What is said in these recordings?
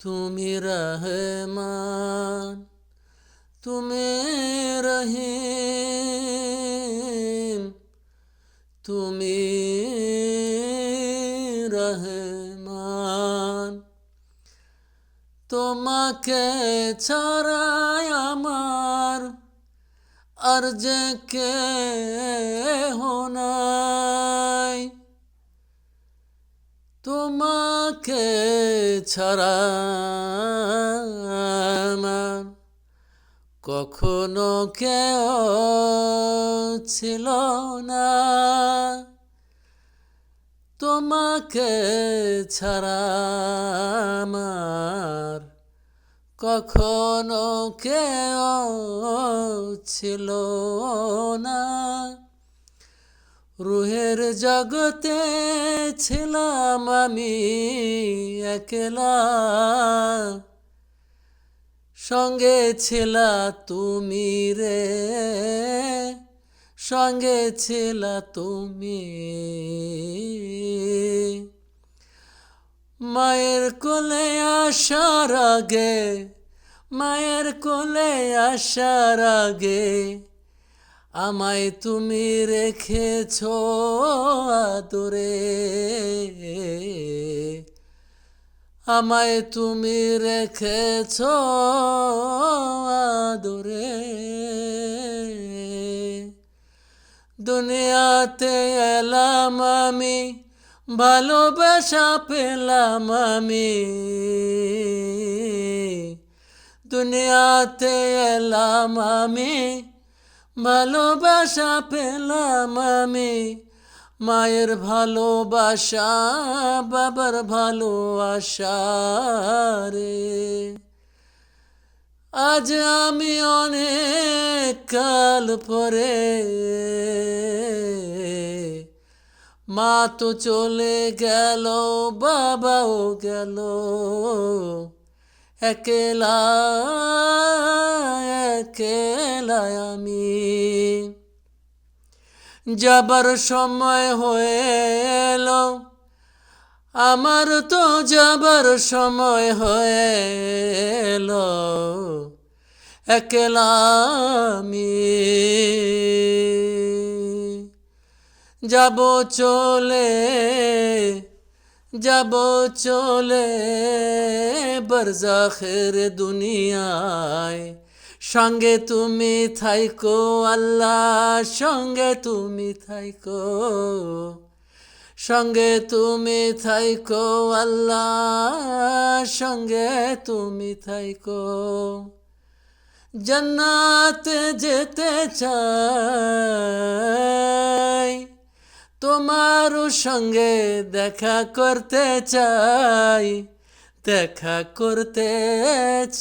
তুমি রহমান, তুমি রহিম, তুমি রহমান। তোমাকে ছাড়াই আমার আর যে কেহ নাই, তোমাকে ছাড়া আমার কখনো কেউ ছিল না, তোমাকে ছাড়া আমার কখনো কেউ ছিল না। রুহের জগতে ছিলাম আমি একলা, সঙ্গে ছিলা তুমি রে, সঙ্গে ছিলা তুমি। মায়ের কোলে আসার আগে, মায়ের কোলে আসার আগে আমায় তুমি রেখেছো আদরে, আমায় তুমি রেখেছো আদরে। দুনিয়াতে এলাম আমি, ভালোবাসা পেলাম আমি, দুনিয়াতে এলাম আমি, ভালোবাসা পেলাম আমি। মায়ের ভালোবাসা, বাবার ভালোবাসা রে। আজ আমি অনেক কাল পরে, মা তো চলে গেল, বাবাও গেল, একলা একলা আমি। যাবার সময় হয়ে এলো, আমার তো যাবার সময় হয়ে এলো, একলা আমি। যাব চলে, যাব চলে বরজাখের দুনিয়ায়, সঙ্গে তুমি থাইকো আল্লাহ, সঙ্গে তুমি থাইকো, সঙ্গে তুমি থাইকো আল্লাহ, সঙ্গে তুমি থাইকো। জান্নাতে যেতে চাই, তোমার সঙ্গে দেখা করতে চাই, দেখা করতে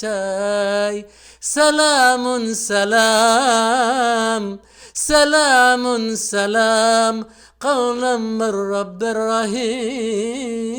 চাই। সালামুন সালাম, সালামুন সালাম, কওলাম মির রব্বির রহিম।